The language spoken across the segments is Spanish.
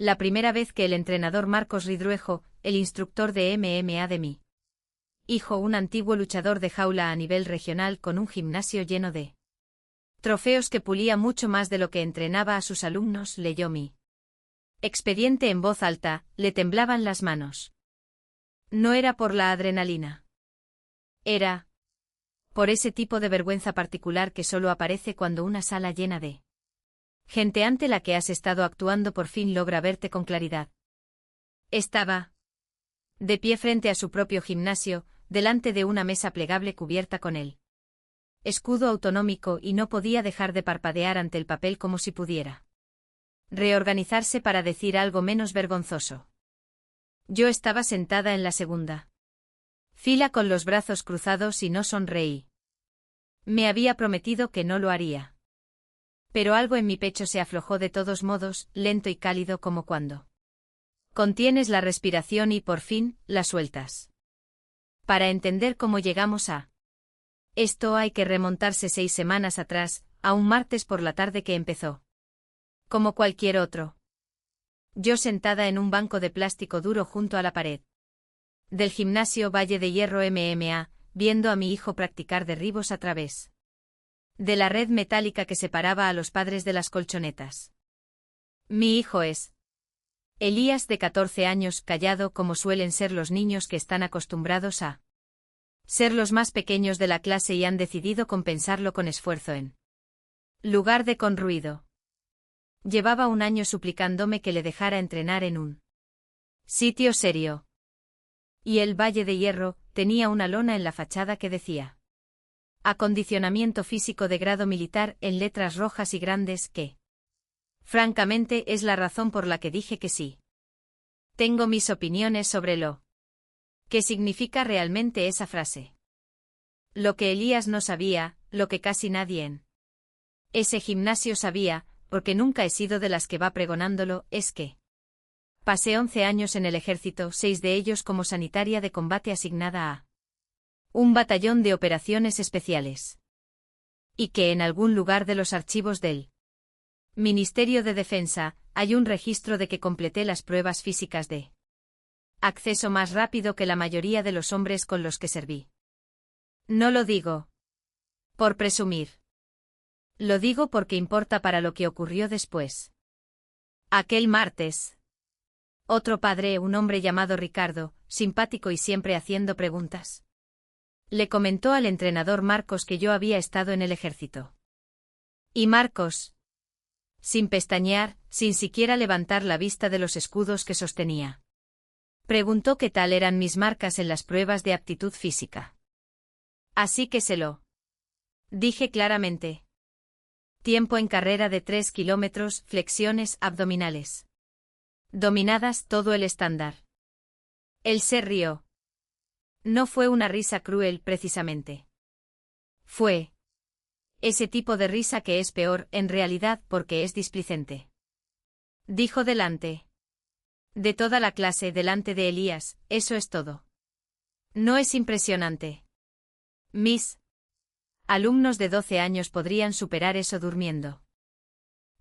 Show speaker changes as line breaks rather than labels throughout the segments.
La primera vez que el entrenador Marcos Ridruejo, el instructor de MMA de mi hijo, un antiguo luchador de jaula a nivel regional con un gimnasio lleno de trofeos que pulía mucho más de lo que entrenaba a sus alumnos, leyó mi expediente en voz alta, le temblaban las manos. No era por la adrenalina. Era por ese tipo de vergüenza particular que solo aparece cuando una sala llena de gente ante la que has estado actuando por fin logra verte con claridad. Estaba de pie frente a su propio gimnasio, delante de una mesa plegable cubierta con el escudo autonómico y no podía dejar de parpadear ante el papel como si pudiera reorganizarse para decir algo menos vergonzoso. Yo estaba sentada en la segunda fila con los brazos cruzados y no sonreí. Me había prometido que no lo haría. Pero algo en mi pecho se aflojó de todos modos, lento y cálido como cuando contienes la respiración y por fin la sueltas. Para entender cómo llegamos a esto hay que remontarse 6 semanas atrás, a un martes por la tarde que empezó como cualquier otro. Yo sentada en un banco de plástico duro junto a la pared del gimnasio Valle de Hierro MMA, viendo a mi hijo practicar derribos a través de la red metálica que separaba a los padres de las colchonetas. Mi hijo es Elías, de 14 años, callado como suelen ser los niños que están acostumbrados a ser los más pequeños de la clase y han decidido compensarlo con esfuerzo en lugar de con ruido. Llevaba un año suplicándome que le dejara entrenar en un sitio serio. Y el Valle de Hierro tenía una lona en la fachada que decía acondicionamiento físico de grado militar en letras rojas y grandes que, francamente, es la razón por la que dije que sí. Tengo mis opiniones sobre lo que significa realmente esa frase. Lo que Elías no sabía, lo que casi nadie en ese gimnasio sabía, porque nunca he sido de las que va pregonándolo, es que pasé 11 años en el ejército, 6 de ellos como sanitaria de combate asignada a un batallón de operaciones especiales. Y que en algún lugar de los archivos del Ministerio de Defensa hay un registro de que completé las pruebas físicas de acceso más rápido que la mayoría de los hombres con los que serví. No lo digo por presumir. Lo digo porque importa para lo que ocurrió después. Aquel martes, otro padre, un hombre llamado Ricardo, simpático y siempre haciendo preguntas, le comentó al entrenador Marcos que yo había estado en el ejército. Y Marcos, sin pestañear, sin siquiera levantar la vista de los escudos que sostenía, preguntó qué tal eran mis marcas en las pruebas de aptitud física. Así que se lo dije claramente. Tiempo en carrera de 3 kilómetros, flexiones abdominales dominadas, todo el estándar. Él se rió. No fue una risa cruel, precisamente. Fue ese tipo de risa que es peor, en realidad, porque es displicente. Dijo delante de toda la clase, delante de Elías, eso es todo. ¿No es impresionante? Mis alumnos de 12 años podrían superar eso durmiendo.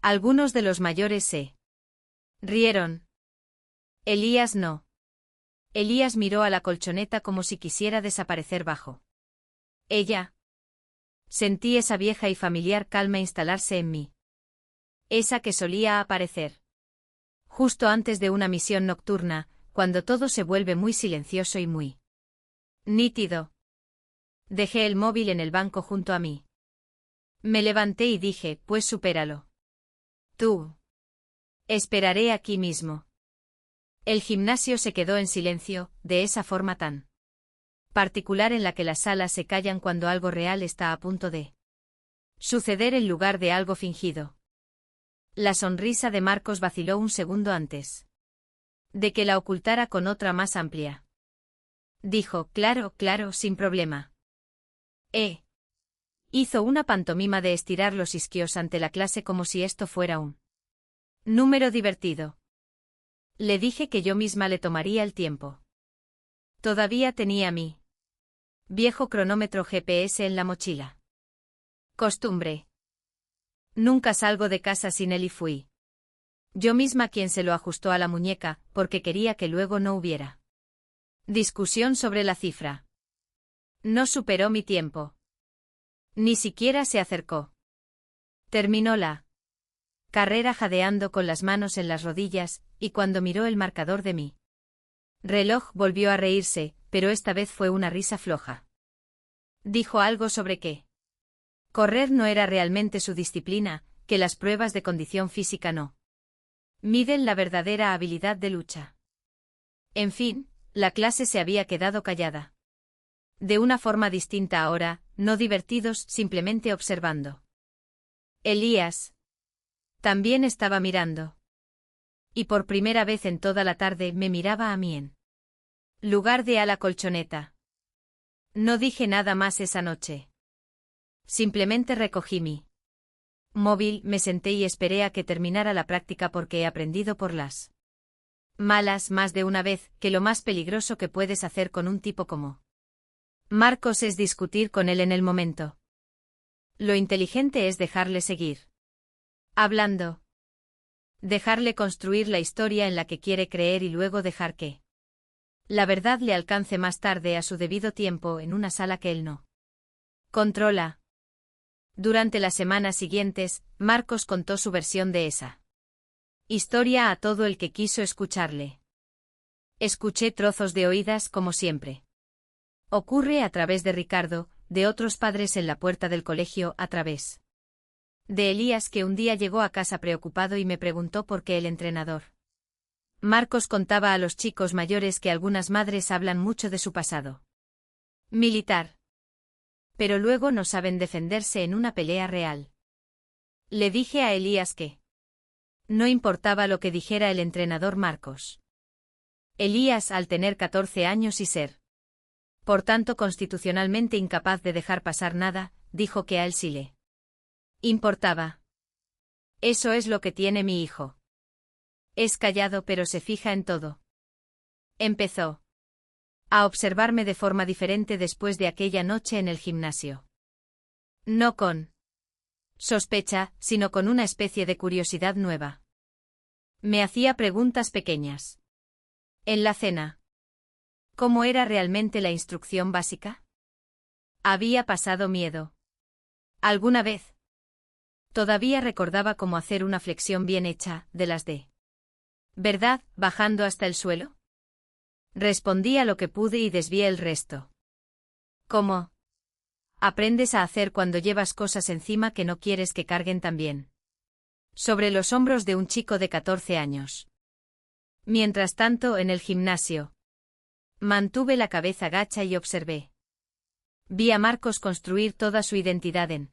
Algunos de los mayores se rieron. Elías no. Elías miró a la colchoneta como si quisiera desaparecer bajo ella. Sentí esa vieja y familiar calma instalarse en mí. Esa que solía aparecer justo antes de una misión nocturna, cuando todo se vuelve muy silencioso y muy nítido. Dejé el móvil en el banco junto a mí. Me levanté y dije, pues supéralo. Tú. Esperaré aquí mismo. El gimnasio se quedó en silencio, de esa forma tan particular en la que las salas se callan cuando algo real está a punto de suceder en lugar de algo fingido. La sonrisa de Marcos vaciló un segundo antes de que la ocultara con otra más amplia. Dijo, claro, claro, sin problema. Hizo una pantomima de estirar los isquios ante la clase como si esto fuera un número divertido. Le dije que yo misma le tomaría el tiempo. Todavía tenía mi viejo cronómetro GPS en la mochila. Costumbre. Nunca salgo de casa sin él y fui Yo misma quien se lo ajustó a la muñeca, porque quería que luego no hubiera discusión sobre la cifra. No superó mi tiempo. Ni siquiera se acercó. Terminó la carrera jadeando con las manos en las rodillas, y cuando miró el marcador de mi reloj volvió a reírse, pero esta vez fue una risa floja. Dijo algo sobre que correr no era realmente su disciplina, que las pruebas de condición física no miden la verdadera habilidad de lucha. En fin, la clase se había quedado callada. De una forma distinta ahora, no divertidos, simplemente observando. Elías también estaba mirando. Y por primera vez en toda la tarde me miraba a mí en lugar de a la colchoneta. No dije nada más esa noche. Simplemente recogí mi móvil, me senté y esperé a que terminara la práctica porque he aprendido por las malas más de una vez que lo más peligroso que puedes hacer con un tipo como Marcos es discutir con él en el momento. Lo inteligente es dejarle seguir hablando. Dejarle construir la historia en la que quiere creer y luego dejar que la verdad le alcance más tarde a su debido tiempo en una sala que él no controla. Durante las semanas siguientes, Marcos contó su versión de esa historia a todo el que quiso escucharle. Escuché trozos de oídas como siempre. Ocurre a través de Ricardo, de otros padres en la puerta del colegio, a través de Elías que un día llegó a casa preocupado y me preguntó por qué el entrenador Marcos contaba a los chicos mayores que algunas madres hablan mucho de su pasado militar. Pero luego no saben defenderse en una pelea real. Le dije a Elías que no importaba lo que dijera el entrenador Marcos. Elías, al tener 14 años y ser, por tanto, constitucionalmente incapaz de dejar pasar nada, dijo que a él sí le importaba. Eso es lo que tiene mi hijo. Es callado pero se fija en todo. Empezó a observarme de forma diferente después de aquella noche en el gimnasio. No con sospecha, sino con una especie de curiosidad nueva. Me hacía preguntas pequeñas. En la cena. ¿Cómo era realmente la instrucción básica? Había pasado miedo. ¿Alguna vez? Todavía recordaba cómo hacer una flexión bien hecha, de las de ¿verdad, bajando hasta el suelo? Respondí a lo que pude y desvié el resto. ¿Cómo aprendes a hacer cuando llevas cosas encima que no quieres que carguen también? Sobre los hombros de un chico de 14 años. Mientras tanto, en el gimnasio, mantuve la cabeza gacha y observé. Vi a Marcos construir toda su identidad en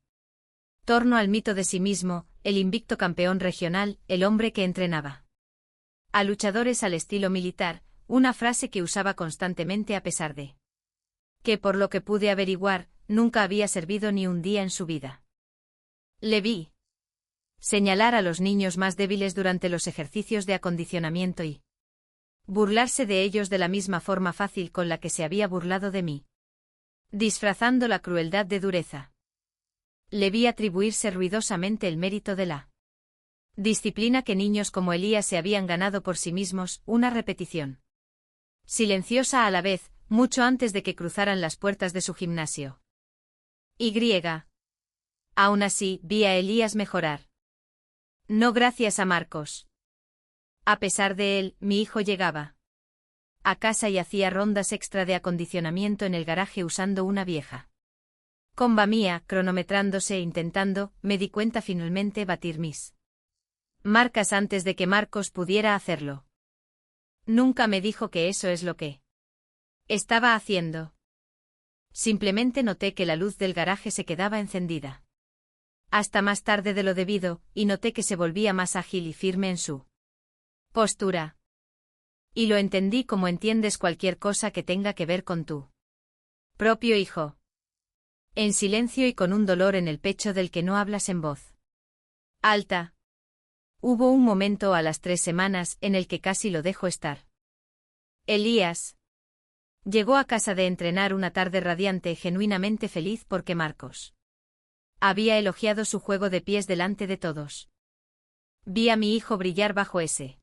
torno al mito de sí mismo, el invicto campeón regional, el hombre que entrenaba a luchadores al estilo militar, una frase que usaba constantemente a pesar de que, por lo que pude averiguar, nunca había servido ni un día en su vida. Le vi señalar a los niños más débiles durante los ejercicios de acondicionamiento y burlarse de ellos de la misma forma fácil con la que se había burlado de mí, disfrazando la crueldad de dureza. Le vi atribuirse ruidosamente el mérito de la disciplina que niños como Elías se habían ganado por sí mismos, una repetición silenciosa a la vez, mucho antes de que cruzaran las puertas de su gimnasio. Aún así, vi a Elías mejorar. No gracias a Marcos. A pesar de él, mi hijo llegaba a casa y hacía rondas extra de acondicionamiento en el garaje usando una vieja comba mía, cronometrándose e intentando, me di cuenta finalmente, batir mis marcas antes de que Marcos pudiera hacerlo. Nunca me dijo que eso es lo que estaba haciendo. Simplemente noté que la luz del garaje se quedaba encendida hasta más tarde de lo debido, y noté que se volvía más ágil y firme en su postura. Y lo entendí como entiendes cualquier cosa que tenga que ver con tu propio hijo. En silencio y con un dolor en el pecho del que no hablas en voz alta. Hubo un momento a las 3 semanas en el que casi lo dejo estar. Elías llegó a casa de entrenar una tarde radiante, genuinamente feliz porque Marcos había elogiado su juego de pies delante de todos. Vi a mi hijo brillar bajo ese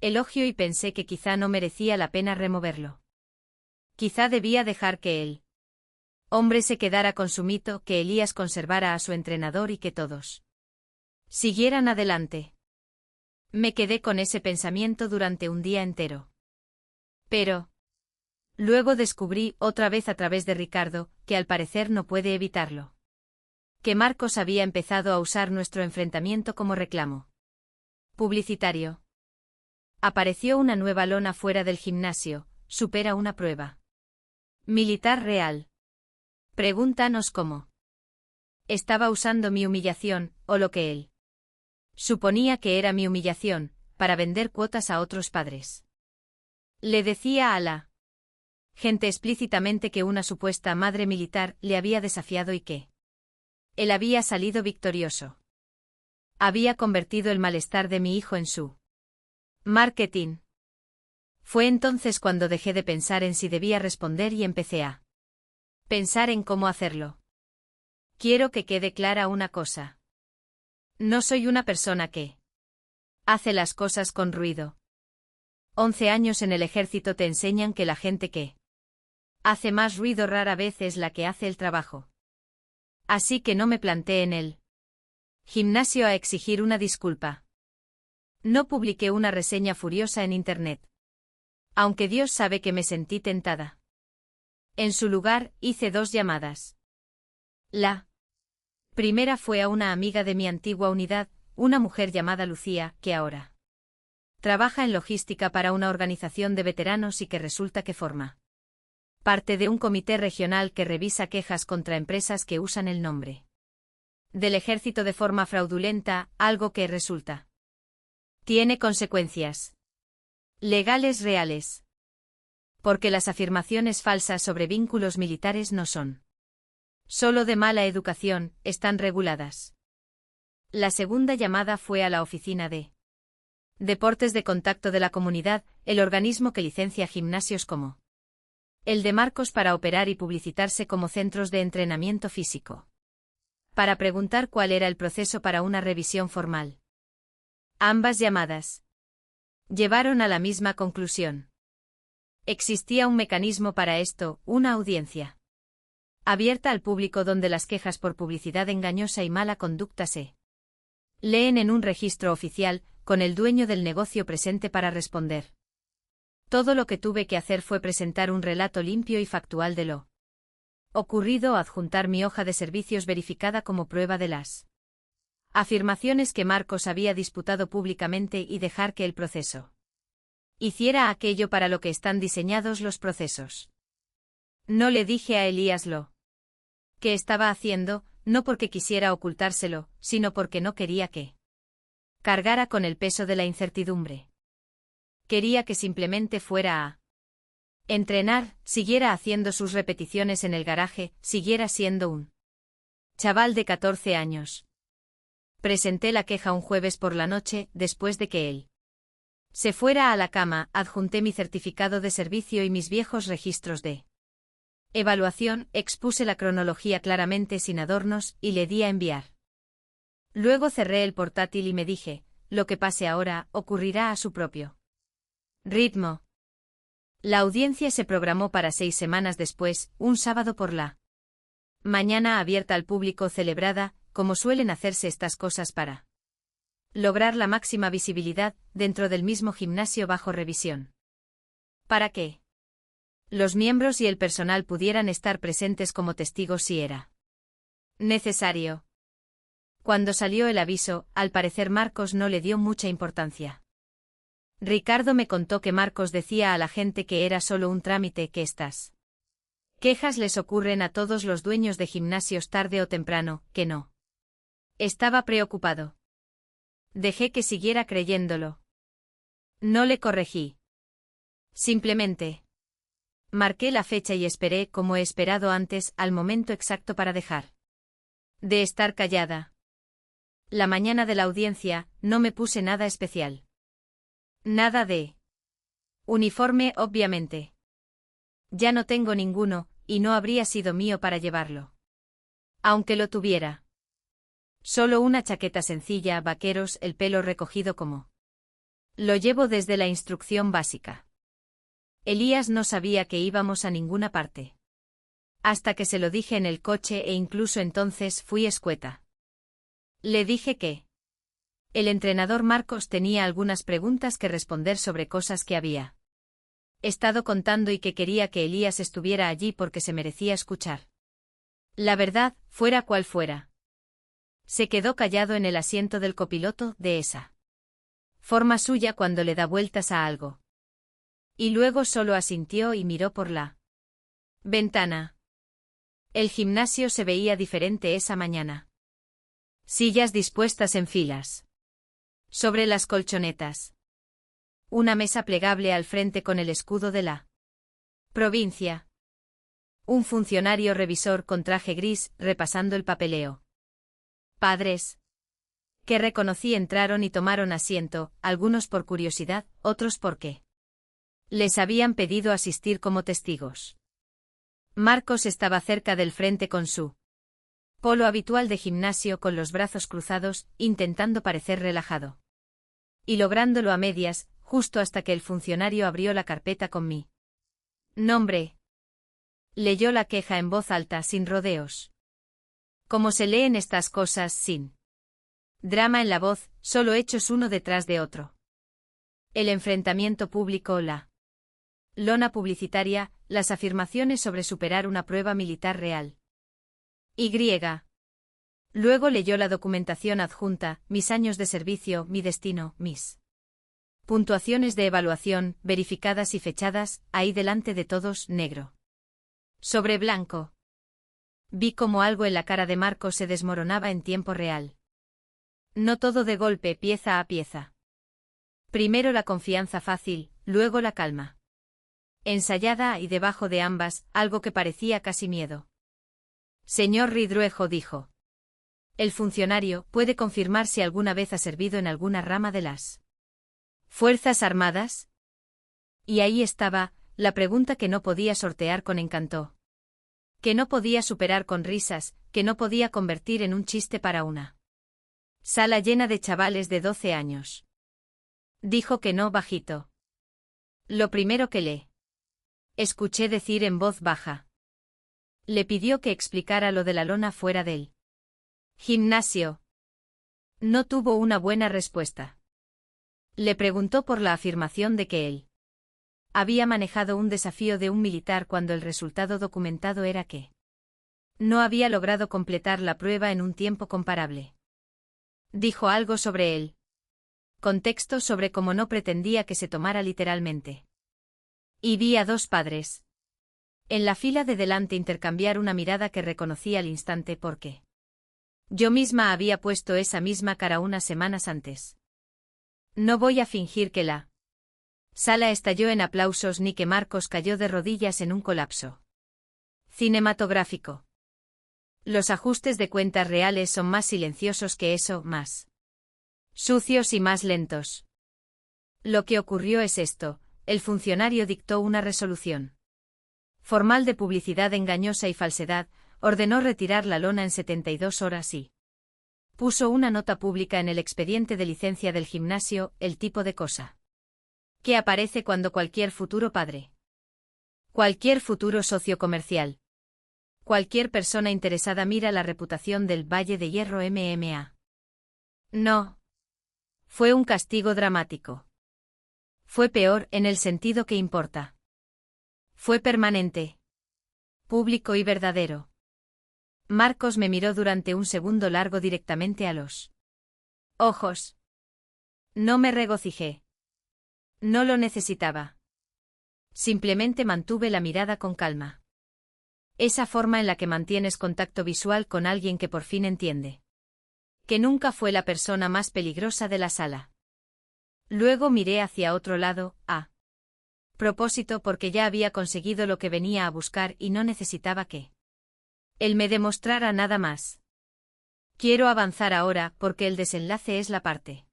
elogio y pensé que quizá no merecía la pena removerlo. Quizá debía dejar que él hombre se quedara con su mito, que Elías conservara a su entrenador y que todos siguieran adelante. Me quedé con ese pensamiento durante un día entero. Pero luego descubrí, otra vez a través de Ricardo, que al parecer no puede evitarlo. Que Marcos había empezado a usar nuestro enfrentamiento como reclamo publicitario. Apareció una nueva lona fuera del gimnasio, supera una prueba militar real. Pregúntanos cómo. Estaba usando mi humillación, o lo que él suponía que era mi humillación, para vender cuotas a otros padres. Le decía a la gente explícitamente que una supuesta madre militar le había desafiado y que él había salido victorioso. Había convertido el malestar de mi hijo en su marketing. Fue entonces cuando dejé de pensar en si debía responder y empecé a pensar en cómo hacerlo. Quiero que quede clara una cosa. No soy una persona que hace las cosas con ruido. 11 años en el ejército te enseñan que la gente que hace más ruido rara vez es la que hace el trabajo. Así que no me planté en el gimnasio a exigir una disculpa. No publiqué una reseña furiosa en internet. Aunque Dios sabe que me sentí tentada. En su lugar, hice 2 llamadas. La primera fue a una amiga de mi antigua unidad, una mujer llamada Lucía, que ahora trabaja en logística para una organización de veteranos y que resulta que forma parte de un comité regional que revisa quejas contra empresas que usan el nombre del ejército de forma fraudulenta, algo que resulta tiene consecuencias legales reales. Porque las afirmaciones falsas sobre vínculos militares no son solo de mala educación, están reguladas. La segunda llamada fue a la oficina de Deportes de Contacto de la Comunidad, el organismo que licencia gimnasios como el de Marcos para operar y publicitarse como centros de entrenamiento físico. Para preguntar cuál era el proceso para una revisión formal. Ambas llamadas llevaron a la misma conclusión. Existía un mecanismo para esto, una audiencia abierta al público donde las quejas por publicidad engañosa y mala conducta se leen en un registro oficial, con el dueño del negocio presente para responder. Todo lo que tuve que hacer fue presentar un relato limpio y factual de lo ocurrido o adjuntar mi hoja de servicios verificada como prueba de las afirmaciones que Marcos había disputado públicamente y dejar que el proceso hiciera aquello para lo que están diseñados los procesos. No le dije a Elías lo que estaba haciendo, no porque quisiera ocultárselo, sino porque no quería que cargara con el peso de la incertidumbre. Quería que simplemente fuera a entrenar, siguiera haciendo sus repeticiones en el garaje, siguiera siendo un chaval de 14 años. Presenté la queja un jueves por la noche, después de que él se fuera a la cama, adjunté mi certificado de servicio y mis viejos registros de evaluación, expuse la cronología claramente sin adornos y le di a enviar. Luego cerré el portátil y me dije, lo que pase ahora, ocurrirá a su propio ritmo. La audiencia se programó para 6 semanas después, un sábado por la mañana abierta al público celebrada, como suelen hacerse estas cosas para lograr la máxima visibilidad, dentro del mismo gimnasio bajo revisión. ¿Para qué? Los miembros y el personal pudieran estar presentes como testigos si era necesario. Cuando salió el aviso, al parecer Marcos no le dio mucha importancia. Ricardo me contó que Marcos decía a la gente que era solo un trámite, que estas quejas les ocurren a todos los dueños de gimnasios tarde o temprano, que no estaba preocupado. Dejé que siguiera creyéndolo. No le corregí. Simplemente marqué la fecha y esperé, como he esperado antes, al momento exacto para dejar de estar callada. La mañana de la audiencia, no me puse nada especial. Nada de uniforme, obviamente. Ya no tengo ninguno, y no habría sido mío para llevarlo. Aunque lo tuviera. Solo una chaqueta sencilla, vaqueros, el pelo recogido como. Lo llevo desde la instrucción básica. Elías no sabía que íbamos a ninguna parte. Hasta que se lo dije en el coche e incluso entonces fui escueta. Le dije que el entrenador Marcos tenía algunas preguntas que responder sobre cosas que había estado contando y que quería que Elías estuviera allí porque se merecía escuchar. La verdad, fuera cual fuera. Se quedó callado en el asiento del copiloto, de esa forma suya cuando le da vueltas a algo. Y luego solo asintió y miró por la ventana. El gimnasio se veía diferente esa mañana. Sillas dispuestas en filas. Sobre las colchonetas. Una mesa plegable al frente con el escudo de la provincia. Un funcionario revisor con traje gris, repasando el papeleo. Padres que reconocí entraron y tomaron asiento, algunos por curiosidad, otros porque les habían pedido asistir como testigos. Marcos estaba cerca del frente con su polo habitual de gimnasio con los brazos cruzados, intentando parecer relajado. Y lográndolo a medias, justo hasta que el funcionario abrió la carpeta con mi nombre. Leyó la queja en voz alta, sin rodeos. Como se leen estas cosas, sin drama en la voz, solo hechos uno detrás de otro. El enfrentamiento público, la lona publicitaria, las afirmaciones sobre superar una prueba militar real. Y. Luego leyó la documentación adjunta, mis años de servicio, mi destino, mis puntuaciones de evaluación, verificadas y fechadas, ahí delante de todos, negro sobre blanco. Vi cómo algo en la cara de Marcos se desmoronaba en tiempo real. No todo de golpe, pieza a pieza. Primero la confianza fácil, luego la calma ensayada y debajo de ambas, algo que parecía casi miedo. Señor Ridruejo, dijo. El funcionario puede confirmar si alguna vez ha servido en alguna rama de las Fuerzas Armadas. Y ahí estaba, la pregunta que no podía sortear con encanto. Que no podía superar con risas, que no podía convertir en un chiste para una sala llena de chavales de 12 años. Dijo que no bajito. Lo primero que le escuché decir en voz baja. Le pidió que explicara lo de la lona fuera del gimnasio. No tuvo una buena respuesta. Le preguntó por la afirmación de que él había manejado un desafío de un militar cuando el resultado documentado era que no había logrado completar la prueba en un tiempo comparable. Dijo algo sobre él. Contexto sobre cómo no pretendía que se tomara literalmente. Y vi a dos padres en la fila de delante intercambiar una mirada que reconocí al instante porque yo misma había puesto esa misma cara unas semanas antes. No voy a fingir que la sala estalló en aplausos ni que Marcos cayó de rodillas en un colapso cinematográfico. Los ajustes de cuentas reales son más silenciosos que eso, más sucios y más lentos. Lo que ocurrió es esto, el funcionario dictó una resolución formal de publicidad engañosa y falsedad, ordenó retirar la lona en 72 horas y puso una nota pública en el expediente de licencia del gimnasio, el tipo de cosa que aparece cuando cualquier futuro padre, cualquier futuro socio comercial, cualquier persona interesada mira la reputación del Valle de Hierro MMA. No. Fue un castigo dramático. Fue peor en el sentido que importa. Fue permanente, público y verdadero. Marcos me miró durante un segundo largo directamente a los ojos. No me regocijé. No lo necesitaba. Simplemente mantuve la mirada con calma. Esa forma en la que mantienes contacto visual con alguien que por fin entiende que nunca fue la persona más peligrosa de la sala. Luego miré hacia otro lado, a propósito porque ya había conseguido lo que venía a buscar y no necesitaba que él me demostrara nada más. Quiero avanzar ahora porque el desenlace es la parte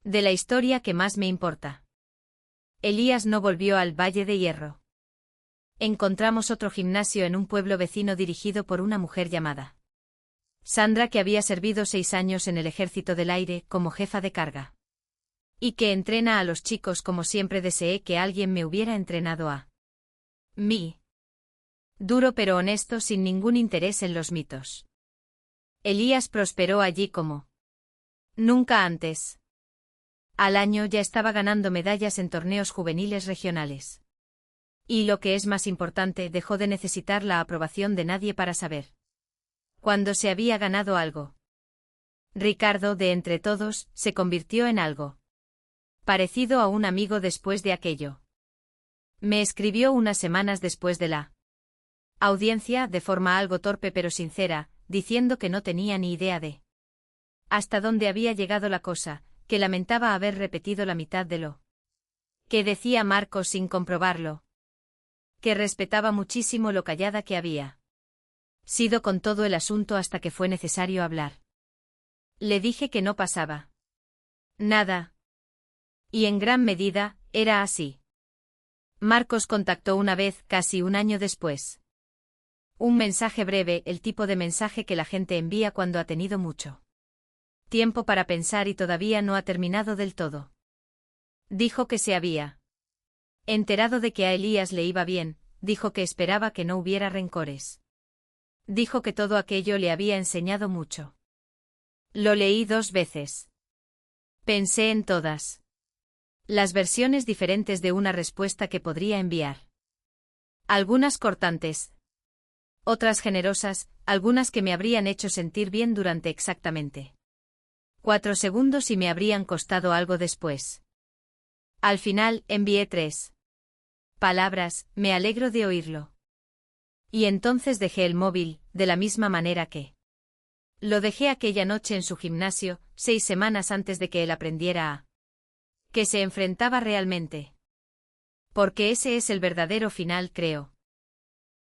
de la historia que más me importa. Elías no volvió al Valle de Hierro. Encontramos otro gimnasio en un pueblo vecino dirigido por una mujer llamada Sandra, que había servido 6 años en el Ejército del Aire como jefa de carga. Y que entrena a los chicos como siempre deseé que alguien me hubiera entrenado a mí. Duro pero honesto, sin ningún interés en los mitos. Elías prosperó allí como nunca antes. Al año ya estaba ganando medallas en torneos juveniles regionales. Y lo que es más importante, dejó de necesitar la aprobación de nadie para saber cuando se había ganado algo. Ricardo, de entre todos, se convirtió en algo parecido a un amigo después de aquello. Me escribió unas semanas después de la audiencia, de forma algo torpe pero sincera, diciendo que no tenía ni idea de hasta dónde había llegado la cosa, que lamentaba haber repetido la mitad de lo que decía Marcos sin comprobarlo, que respetaba muchísimo lo callada que había sido con todo el asunto hasta que fue necesario hablar. Le dije que no pasaba nada. Y en gran medida, era así. Marcos contactó una vez, casi un año después. Un mensaje breve, el tipo de mensaje que la gente envía cuando ha tenido mucho tiempo para pensar y todavía no ha terminado del todo. Dijo que se había enterado de que a Elías le iba bien, dijo que esperaba que no hubiera rencores. Dijo que todo aquello le había enseñado mucho. Lo leí 2 veces. Pensé en todas las versiones diferentes de una respuesta que podría enviar. Algunas cortantes. Otras generosas, algunas que me habrían hecho sentir bien durante exactamente 4 segundos y me habrían costado algo después. Al final, envié 3 palabras: me alegro de oírlo. Y entonces dejé el móvil, de la misma manera que lo dejé aquella noche en su gimnasio, 6 semanas antes de que él aprendiera a que se enfrentaba realmente. Porque ese es el verdadero final, creo.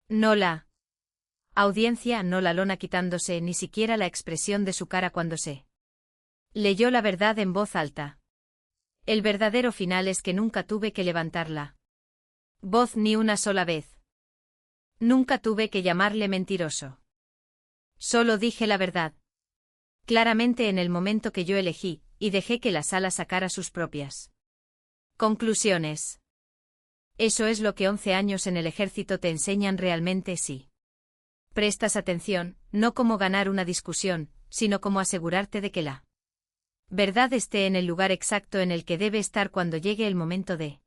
No la audiencia, no la lona quitándose, ni siquiera la expresión de su cara cuando se leyó la verdad en voz alta. El verdadero final es que nunca tuve que levantar la voz ni una sola vez. Nunca tuve que llamarle mentiroso. Solo dije la verdad. Claramente en el momento que yo elegí, y dejé que la sala sacara sus propias conclusiones. Eso es lo que 11 años en el ejército te enseñan realmente si prestas atención, no cómo ganar una discusión, sino cómo asegurarte de que la verdad esté en el lugar exacto en el que debe estar cuando llegue el momento de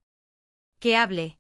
que hable.